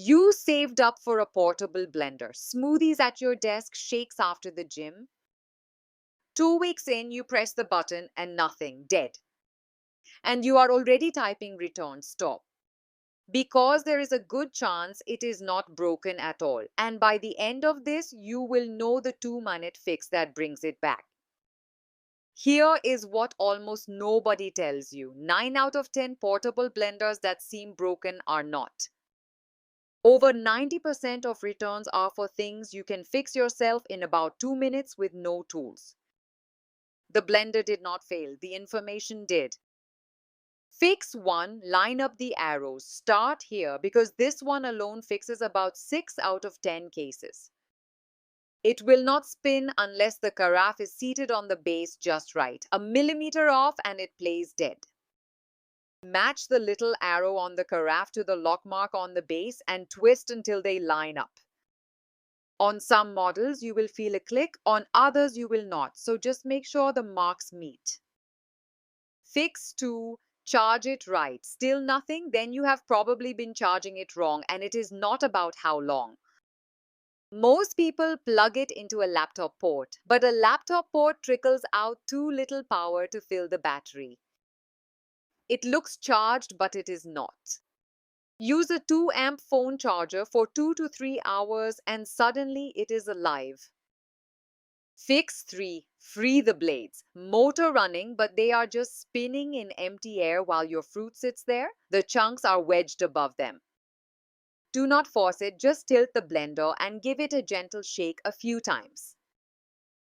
You saved up for a portable blender. Smoothies at your desk, shakes after the gym. 2 weeks in, you press the button and nothing, dead. And you are already typing return, stop. Because there is a good chance it is not broken at all. And by the end of this, you will know the 2-minute fix that brings it back. Here is what almost nobody tells you. 9 out of 10 portable blenders that seem broken are not. Over 90% of returns are for things you can fix yourself in about 2 minutes with no tools. The blender did not fail, the information did. Fix 1, line up the arrows. Start here because this one alone fixes about 6 out of 10 cases. It will not spin unless the carafe is seated on the base just right. A millimeter off and it plays dead. Match the little arrow on the carafe to the lock mark on the base and twist until they line up. On some models, you will feel a click. On others, you will not. So just make sure the marks meet. Fix 2. Charge it right. Still nothing? Then you have probably been charging it wrong, and it is not about how long. Most people plug it into a laptop port, but a laptop port trickles out too little power to fill the battery. It looks charged, but it is not. Use a 2-amp phone charger for 2 to 3 hours and suddenly it is alive. Fix 3. Free the blades. Motor running, but they are just spinning in empty air while your fruit sits there. The chunks are wedged above them. Do not force it, just tilt the blender and give it a gentle shake a few times.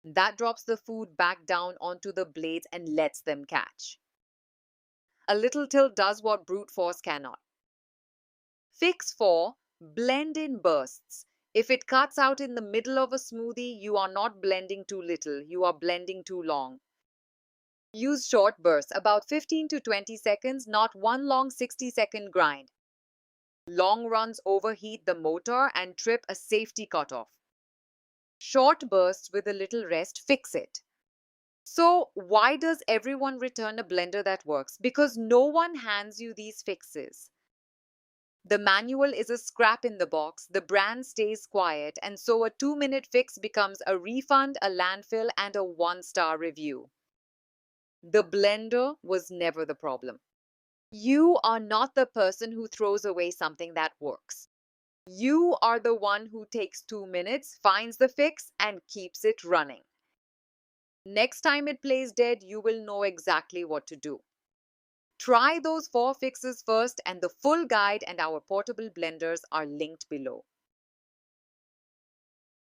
That drops the food back down onto the blades and lets them catch. A little tilt does what brute force cannot. Fix 4. Blend in bursts. If it cuts out in the middle of a smoothie, you are not blending too little, you are blending too long. Use short bursts, about 15 to 20 seconds, not one long 60-second grind. Long runs overheat the motor and trip a safety cutoff. Short bursts with a little rest fix it. So, why does everyone return a blender that works? Because no one hands you these fixes. The manual is a scrap in the box, the brand stays quiet, and so a 2-minute fix becomes a refund, a landfill, and a 1-star review. The blender was never the problem. You are not the person who throws away something that works. You are the one who takes 2 minutes, finds the fix, and keeps it running. Next time it plays dead, you will know exactly what to do. Try those 4 fixes first, and the full guide and our portable blenders are linked below.